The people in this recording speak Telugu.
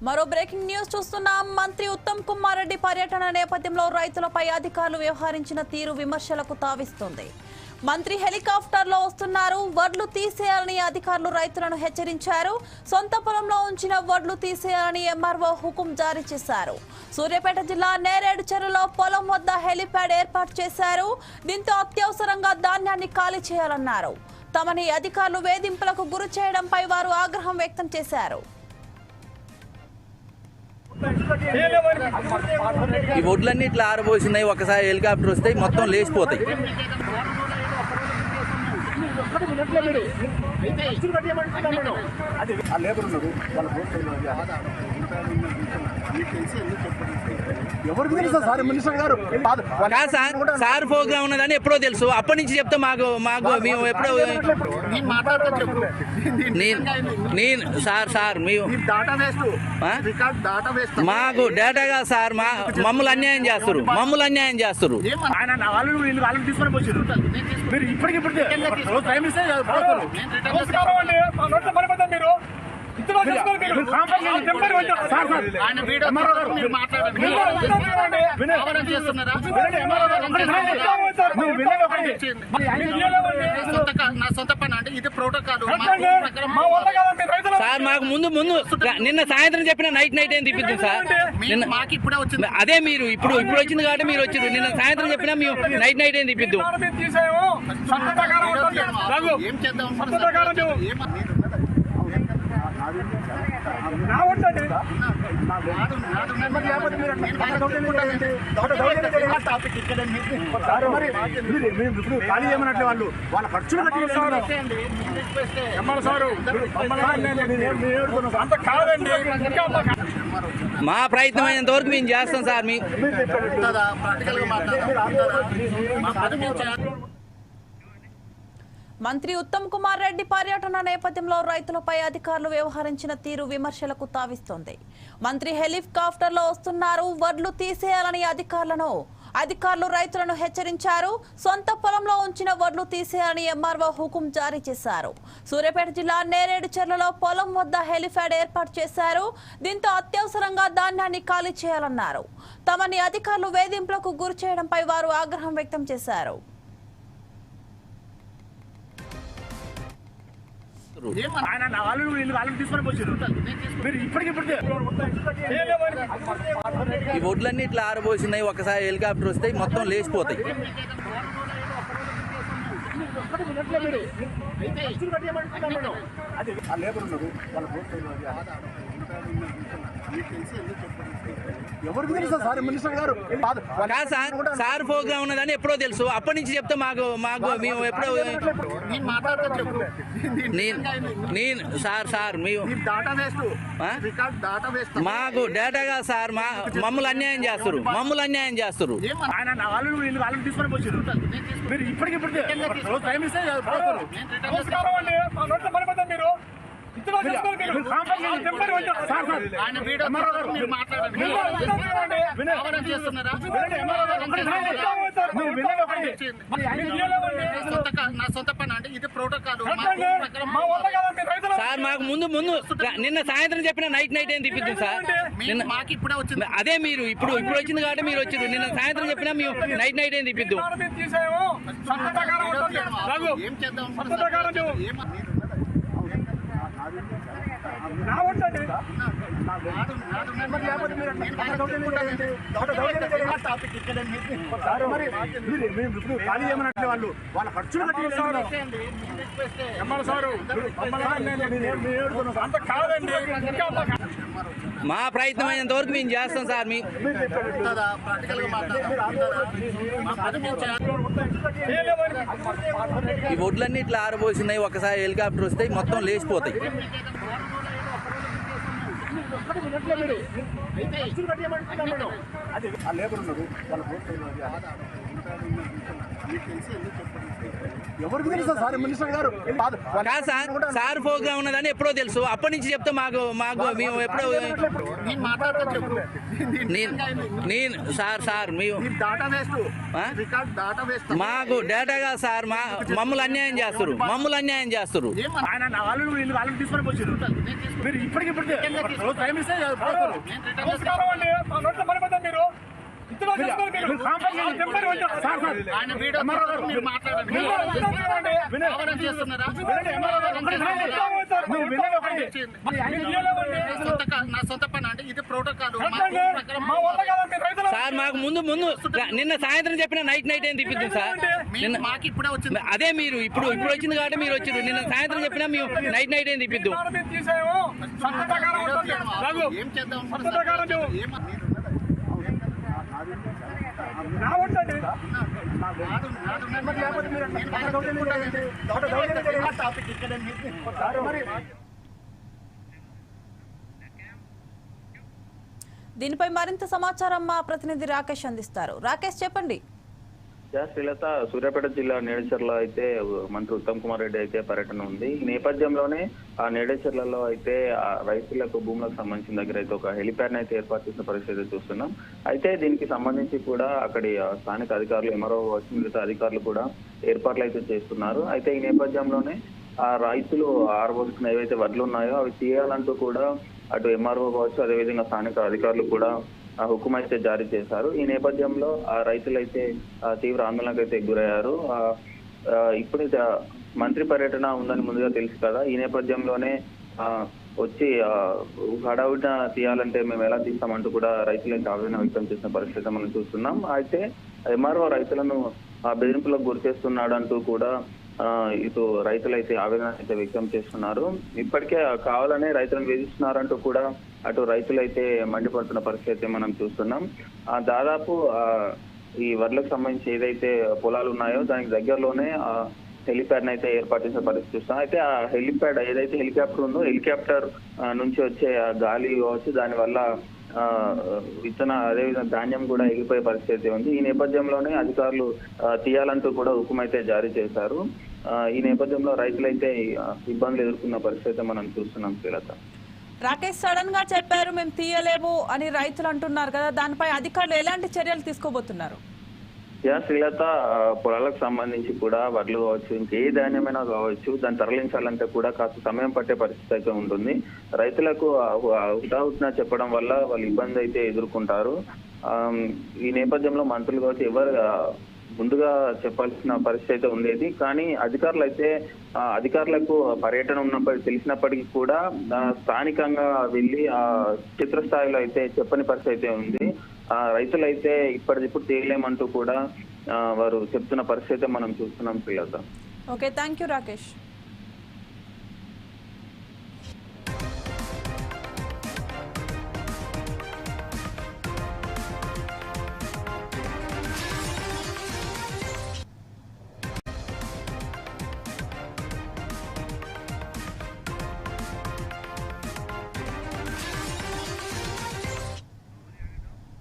మరో బ్రేకింగ్ న్యూస్ చూస్తున్నాం. మంత్రి ఉత్తమ్ కుమార్ రెడ్డి పర్యటన నేపథ్యంలో రైతులపై అధికారులు వ్యవహరించిన తీరు విమర్శలకు తావిస్తుంది. మంత్రి హెలికాప్టర్లో వస్తున్నారు, వడ్లు తీసేయాలని అధికారులు రైతులను హెచ్చరించారు. సొంత పొలంలో ఉంచిన వడ్లు తీసేయాలని ఎంఆర్ఓ హుకుం జారీ చేశారు. సూర్యాపేట జిల్లా నేరేడు చెరువులో పొలం వద్ద హెలిప్యాడ్ ఏర్పాటు చేశారు. దీంతో అత్యవసరంగా ధాన్యాన్ని ఖాళీ చేయాలన్నారు. తమని అధికారులు వేధింపులకు గురి చేయడంపై వారు ఆగ్రహం వ్యక్తం చేశారు. ఈ వడ్లన్నీ ఇట్లా ఆరబోసినాయి, ఒకసారి హెలికాప్టర్ వస్తాయి మొత్తం లేచిపోతాయి. సార్ ప్రోగ్రామ్ ఉన్నదని ఎప్పుడో తెలుసు, అప్పటి నుంచి చెప్తే మాకు మేము ఎప్పుడో సార్ మాకు డేటాగా సార్ మమ్మల్ని అన్యాయం చేస్తారు, సార్ మాకు ముందు నిన్న సాయంత్రం చెప్పిన నైట్ ఏం తిప్పిద్దాం సార్. అదే మీరు ఇప్పుడు వచ్చింది కాబట్టి మీరు వచ్చారు. నిన్న సాయంత్రం చెప్పినా మేము నైట్ ఏం తిప్పిద్దాం. వాళ్ళ ఖర్చులు మా ప్రయత్నం అయినంత వరకు మేము చేస్తాం సార్. మంత్రి ఉత్తమ్ కుమార్ రెడ్డి పర్యటన నేపథ్యంలో రైతులపై అధికారులు వ్యవహరించిన తీరు విమర్శలకు తావిస్తోంది. మంత్రి హెలికాప్టర్లో వస్తున్నారు, వడ్లు తీసేయాలని అధికారులు రైతులను హెచ్చరించారు. సొంత పొలంలో ఉంచిన వడ్లు తీసేయాలని ఎంఆర్ఓ హుకుం జారీ చేశారు. సూర్యాపేట జిల్లా నేరేడు చెరువులో పొలం వద్ద హెలిప్యాడ్ ఏర్పాటు చేశారు. దీంతో అత్యవసరంగా ధాన్యాన్ని ఖాళీ చేయాలన్నారు. తమని అధికారులు వేధింపులకు గురి చేయడంపై వారు ఆగ్రహం వ్యక్తం చేశారు. ఈ వడ్లన్నీ ఇట్లా ఆరబోసినాయి, ఒకసారి హెలికాప్టర్ వస్తాయి మొత్తం లేచిపోతాయి. సార్ ప్రోగ్రామ్ ఉన్నదని ఎప్పుడో తెలుసు, అప్పటి నుంచి చెప్తే మాకు మేము ఎప్పుడో మాకు డేటాగా సార్ మమ్మల్ని అన్యాయం చేస్తారు. సార్ మాకు ముందు నిన్న సాయంత్రం చెప్పిన నైట్ ఏం తిప్పిద్దాం సార్. అదే మీరు ఇప్పుడు వచ్చింది కాబట్టి మీరు వచ్చారు. నిన్న సాయంత్రం చెప్పినా మేము నైట్ ఏం తిప్పిద్దాం. వాళ్ళ ఖర్చులు మా ప్రయత్నం అయినంత వరకు మేము చేస్తాం సార్. ఈ వడ్లన్నీ ఇట్లా ఆరబోసినాయి, ఒకసారి హెలికాప్టర్ వస్తాయి మొత్తం లేచిపోతాయి. లేబర్ ఉన్నారు. ఎవరికి తెలుసా సార్ మినిస్టర్ గారు కాదు సార్, సార్ ప్రోగ్రామ్ ఉన్నదని ఎప్పుడో తెలుసు. అప్పటి నుంచి చెప్తే మాకు మేము ఎప్పుడో నేను సార్ మేము మాకు డేటా కాదు సార్, మమ్మల్ని అన్యాయం చేస్తారు. ఆయన వాళ్ళని తీసుకొని వచ్చారు మీరు ఇప్పటికిప్పటికే టైం ఇస్తే మీరు సార్ మాకు ముందు నిన్న సాయంత్రం చెప్పిన నైట్ ఏం తిప్పిద్దాం సార్. అదే మీరు ఇప్పుడు వచ్చింది కాబట్టి మీరు వచ్చారు. నిన్న సాయంత్రం చెప్పినా మేము నైట్ ఏం తిప్పిద్దాం. దీనిపై మరింత సమాచారం మా ప్రతినిధి రాకేష్ అందిస్తారు. రాకేష్ చెప్పండి. శ్రీలత, సూర్యాపేట జిల్లా నేడేచర్లో అయితే మంత్రి ఉత్తమ్ కుమార్ రెడ్డి అయితే పర్యటన ఉంది. ఈ నేపథ్యంలోనే ఆ నేడేచర్లలో అయితే ఆ రైతులకు భూములకు సంబంధించిన దగ్గర అయితే ఒక హెలిప్యాడ్ అయితే ఏర్పాటు చేసిన పరిస్థితి చూస్తున్నాం. అయితే దీనికి సంబంధించి కూడా అక్కడి స్థానిక అధికారులు ఎంఆర్ఓ మిగతా అధికారులు కూడా ఏర్పాట్లు అయితే చేస్తున్నారు. అయితే ఈ నేపథ్యంలోనే ఆ రైతులు ఆరబోసుకున్న ఏవైతే వడ్లు ఉన్నాయో అవి తీయాలంటూ కూడా అటు ఎంఆర్ఓ కావచ్చు, అదేవిధంగా స్థానిక అధికారులు కూడా హుకుం అయితే జారీ చేశారు. ఈ నేపథ్యంలో ఆ రైతులైతే తీవ్ర ఆందోళనకు అయితే గురయ్యారు. ఇప్పుడు మంత్రి పర్యటన ఉందని ముందుగా తెలుసు కదా. ఈ నేపథ్యంలోనే వచ్చి హడావుడిన తీయాలంటే మేము ఎలా తీస్తామంటూ కూడా రైతులైతే ఆవేదన వ్యక్తం చేసిన పరిస్థితి మనం చూస్తున్నాం. అయితే ఎంఆర్ఓ రైతులను బెదిరింపులకు గురి చేస్తున్నాడు అంటూ కూడా ఇటు రైతులైతే ఆవేదన అయితే వ్యక్తం చేస్తున్నారు. ఇప్పటికే కావాలనే రైతులను వేధిస్తున్నారంటూ కూడా అటు రైతులైతే మండిపడుతున్న పరిస్థితి మనం చూస్తున్నాం. దాదాపు ఈ వడ్లకు సంబంధించి ఏదైతే పొలాలు ఉన్నాయో దానికి దగ్గరలోనే హెలిప్యాడ్ అయితే ఏర్పాటు చేసే పరిస్థితి చూస్తాం. అయితే ఆ హెలిప్యాడ్ ఏదైతే హెలికాప్టర్ ఉందో హెలికాప్టర్ నుంచి వచ్చే గాలి కావచ్చు, దానివల్ల అదేవిధంగా ధాన్యం కూడా ఎగిపోయే పరిస్థితి ఉంది. ఈ నేపథ్యంలోనే అధికారులు తీయాలంటూ కూడా హుకుం అయితే జారీ చేశారు. ఈ నేపథ్యంలో రైతులైతే ఇబ్బందులు ఎదుర్కొన్న పరిస్థితి మనం చూస్తున్నాం. శ్రీలత, రాకేష్ సడన్ గా చెప్పారు మేము తీయలేము అని రైతులు అంటున్నారు కదా, దానిపై అధికారులు ఎలాంటి చర్యలు తీసుకోబోతున్నారు? శ్రీలత, పొలాలకు సంబంధించి కూడా వడ్లు కావచ్చు, ఇంకే ధాన్యమైనా కావచ్చు, దాన్ని తరలించాలంటే కూడా కాస్త సమయం పట్టే పరిస్థితి అయితే ఉంటుంది. రైతులకు హుటాహుటిన చెప్పడం వల్ల వాళ్ళు ఇబ్బంది అయితే ఎదుర్కొంటారు. ఈ నేపథ్యంలో మంత్రులు కావచ్చు ఎవరు ముందుగా చెప్పాల్సిన పరిస్థితి అయితే ఉండేది. కానీ అధికారులకు పర్యటన ఉన్నప్పటికీ తెలిసినప్పటికీ కూడా స్థానికంగా వెళ్ళి క్షేత్రస్థాయిలో అయితే చెప్పని పరిస్థితి అయితే ఉంది. రైతులైతే ఇప్పటికిప్పుడు తేలేమంటూ కూడా వారు చెప్తున్న పరిస్థితి మనం చూస్తున్నాం. Srilatha, okay, thank you Rakesh.